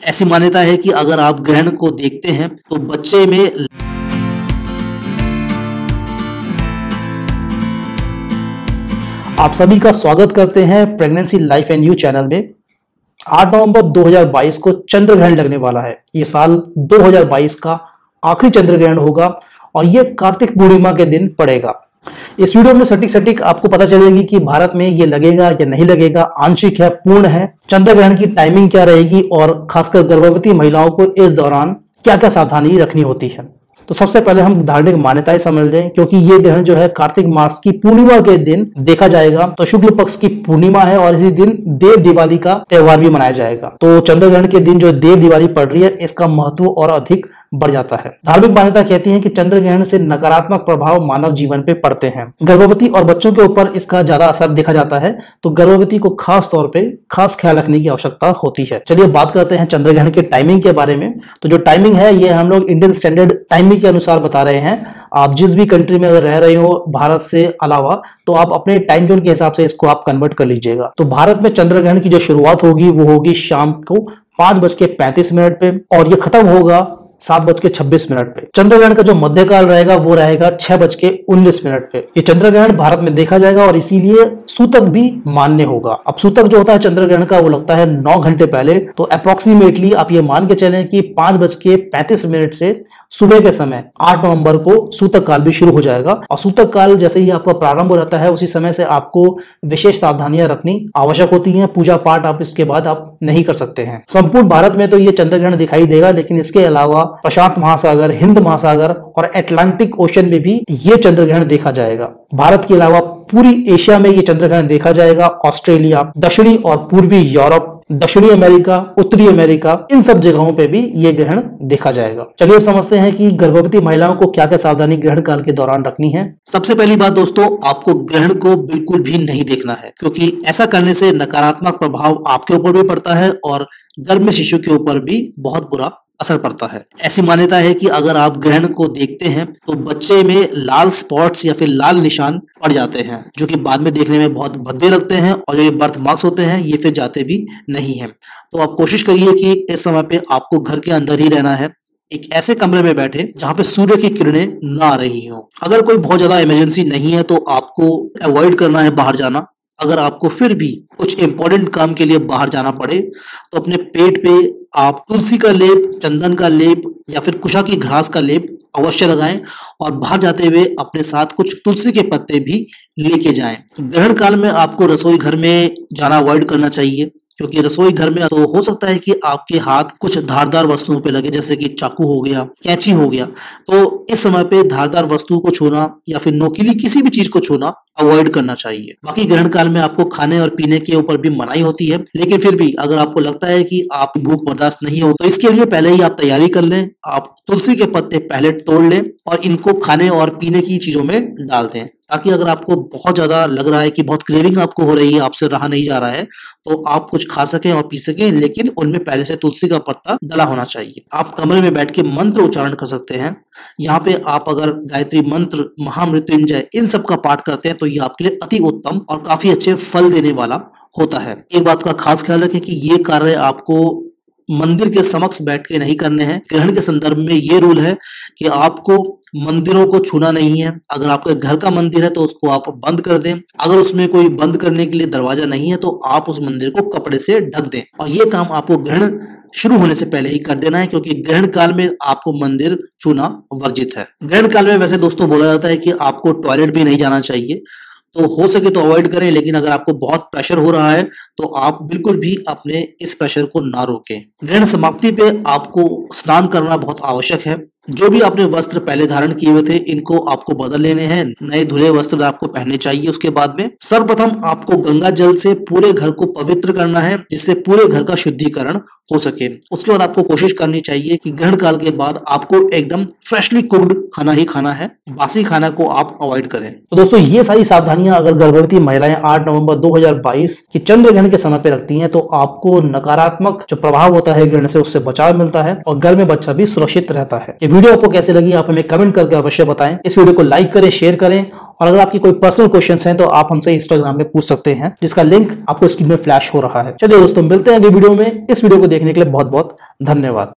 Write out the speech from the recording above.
ऐसी मान्यता है कि अगर आप ग्रहण को देखते हैं तो बच्चे में आप सभी का स्वागत करते हैं pregnancy life and you channel में। 8 नवंबर 2022 को चंद्र ग्रहण लगने वाला है। ये साल 2022 का आखिरी चंद्र ग्रहण होगा और ये कार्तिक पूर्णिमा के दिन पड़ेगा। इस वीडियो में सटीक आपको पता चलेगी कि भारत में ये लगेगा या नहीं लगेगा, आंशिक है, पूर्ण है, चंद्र ग्रहण की टाइमिंग क्या रहेगी और खासकर गर्भवती महिलाओं को इस दौरान क्या क्या सावधानी रखनी होती है। तो सबसे पहले हम धार्मिक मान्यताएं समझ लें, क्योंकि ये ग्रहण जो है कार्तिक मास की पूर्णिमा के दिन देखा जाएगा। तो शुक्ल पक्ष की पूर्णिमा है और इसी दिन देव दिवाली का त्योहार भी मनाया जाएगा। तो चंद्र ग्रहण के दिन जो देव दिवाली पड़ रही है, इसका महत्व और अधिक बढ़ जाता है। धार्मिक मान्यता कहती है कि चंद्र ग्रहण से नकारात्मक प्रभाव मानव जीवन पे पड़ते हैं। गर्भवती और बच्चों के ऊपर इसका ज्यादा असर देखा जाता है, तो गर्भवती को खास तौर पे खास ख्याल रखने की आवश्यकता होती है। चलिए बात करते हैं चंद्र ग्रहण के टाइमिंग के बारे में। तो जो टाइमिंग है ये हम लोग इंडियन स्टैंडर्ड टाइमिंग के अनुसार बता रहे हैं। आप जिस भी कंट्री में अगर रह रहे हो भारत से अलावा, तो आप अपने टाइम जोन के हिसाब से इसको आप कन्वर्ट कर लीजिएगा। तो भारत में चंद्र ग्रहण की जो शुरुआत होगी वो होगी शाम को 5:35 पे और ये खत्म होगा 7:26 पे। चंद्र ग्रहण का जो मध्यकाल रहेगा वो रहेगा 6:19 पे। ये चंद्र ग्रहण भारत में देखा जाएगा और इसीलिए सूतक भी मान्य होगा। अब सूतक जो होता है चंद्र ग्रहण का वो लगता है 9 घंटे पहले। तो अप्रोक्सीमेटली आप ये मान के चलें कि 5:35 से सुबह के समय 8 नवंबर को सूतक काल भी शुरू हो जाएगा। और सूतक काल जैसे ही आपका प्रारंभ हो जाता है उसी समय से आपको विशेष सावधानियां रखनी आवश्यक होती है। पूजा पाठ आप इसके बाद आप नहीं कर सकते हैं। संपूर्ण भारत में तो ये चंद्र ग्रहण दिखाई देगा, लेकिन इसके अलावा प्रशांत महासागर, हिंद महासागर और अटलांटिक ओशन में भी ये चंद्र ग्रहण देखा जाएगा। भारत के अलावा पूरी एशिया में ये चंद्र ग्रहण देखा जाएगा। ऑस्ट्रेलिया, दक्षिणी और पूर्वी यूरोप, दक्षिणी अमेरिका, उत्तरी अमेरिका, इन सब जगहों पे भी ये ग्रहण देखा जाएगा। चलिए अब समझते हैं कि गर्भवती महिलाओं को क्या क्या सावधानी ग्रहण काल के दौरान रखनी है। सबसे पहली बात दोस्तों, आपको ग्रहण को बिल्कुल भी नहीं देखना है, क्योंकि ऐसा करने से नकारात्मक प्रभाव आपके ऊपर भी पड़ता है और गर्भ में शिशु के ऊपर भी बहुत बुरा असर पड़ता है। ऐसी मान्यता है कि अगर आप ग्रहण को देखते हैं तो बच्चे में लाल स्पॉट्स या फिर लाल निशान पड़ जाते हैं, जो कि बाद में देखने में बहुत भद्दे लगते हैं और जो ये बर्थ मार्क्स होते हैं ये फिर जाते भी नहीं है। तो आप कोशिश करिए कि इस समय पे आपको घर के अंदर ही रहना है, एक ऐसे कमरे में बैठे जहां पे सूर्य की किरणें ना आ रही हो। अगर कोई बहुत ज्यादा इमरजेंसी नहीं है तो आपको अवॉइड करना है बाहर जाना। अगर आपको फिर भी कुछ इंपॉर्टेंट काम के लिए बाहर जाना पड़े तो अपने पेट पे आप तुलसी का लेप, चंदन का लेप या फिर कुशा की घास का लेप अवश्य लगाएं और बाहर जाते हुए अपने साथ कुछ तुलसी के पत्ते भी लेके जाएं। ग्रहण काल में आपको रसोई घर में जाना अवॉइड करना चाहिए, क्योंकि रसोई घर में तो हो सकता है कि आपके हाथ कुछ धारदार वस्तुओं पे लगे, जैसे कि चाकू हो गया, कैंची हो गया। तो इस समय पे धारदार वस्तु को छूना या फिर नोकीली किसी भी चीज को छूना अवॉइड करना चाहिए। बाकी ग्रहण काल में आपको खाने और पीने के ऊपर भी मनाही होती है, लेकिन फिर भी अगर आपको लगता है कि आप भूख बर्दाश्त नहीं हो तो इसके लिए पहले ही आप तैयारी कर लें। आप तुलसी के पत्ते पहले तोड़ लें और इनको खाने और पीने की चीजों में डाल दें, ताकि अगर आपको बहुत ज्यादा लग रहा है कि बहुत क्रेविंग आपको हो रही है, आपसे रहा नहीं जा रहा है, तो आप कुछ खा सकें और पी सकें, लेकिन उनमें पहले से तुलसी का पत्ता डला होना चाहिए। आप कमरे में बैठ के मंत्र उच्चारण कर सकते हैं। यहाँ पे आप अगर गायत्री मंत्र, महामृत्युंजय, इन सब का पाठ करते हैं तो ये आपके लिए अति उत्तम और काफी अच्छे फल देने वाला होता है। एक बात का खास ख्याल रखें कि ये कार्य आपको मंदिर के समक्ष बैठ के नहीं करने हैं। ग्रहण के संदर्भ में ये रूल है कि आपको मंदिरों को छूना नहीं है। अगर आपके घर का मंदिर है तो उसको आप बंद कर दें। अगर उसमें कोई बंद करने के लिए दरवाजा नहीं है तो आप उस मंदिर को कपड़े से ढक दें। और ये काम आपको ग्रहण शुरू होने से पहले ही कर देना है, क्योंकि ग्रहण काल में आपको मंदिर छूना वर्जित है। ग्रहण काल में वैसे दोस्तों बोला जाता है कि आपको टॉयलेट भी नहीं जाना चाहिए, तो हो सके तो अवॉइड करें। लेकिन अगर आपको बहुत प्रेशर हो रहा है तो आप बिल्कुल भी अपने इस प्रेशर को ना रोकें। ग्रहण समाप्ति पे आपको स्नान करना बहुत आवश्यक है। जो भी आपने वस्त्र पहले धारण किए हुए थे इनको आपको बदल लेने हैं, नए धुले वस्त्र आपको पहनने चाहिए। उसके बाद में सर्वप्रथम आपको गंगा जल से पूरे घर को पवित्र करना है, जिससे पूरे घर का शुद्धिकरण हो सके। उसके बाद आपको कोशिश करनी चाहिए कि ग्रहण काल के बाद आपको एकदम फ्रेशली कुक्ड खाना ही खाना है, बासी खाना को आप अवॉइड करें। तो दोस्तों ये सारी सावधानियां अगर गर्भवती महिलाएं 8 नवंबर 2022 की चंद्र ग्रहण के समय पे रखती हैं तो आपको नकारात्मक जो प्रभाव होता है ग्रहण से उससे बचाव मिलता है और घर में बच्चा भी सुरक्षित रहता है। वीडियो आपको कैसे लगी आप हमें कमेंट करके अवश्य बताएं। इस वीडियो को लाइक करें, शेयर करें और अगर आपकी कोई पर्सनल क्वेश्चंस हैं तो आप हमसे इंस्टाग्राम में पूछ सकते हैं, जिसका लिंक आपको स्क्रीन में फ्लैश हो रहा है। चलिए दोस्तों, मिलते हैं अगली वीडियो में। इस वीडियो को देखने के लिए बहुत बहुत धन्यवाद।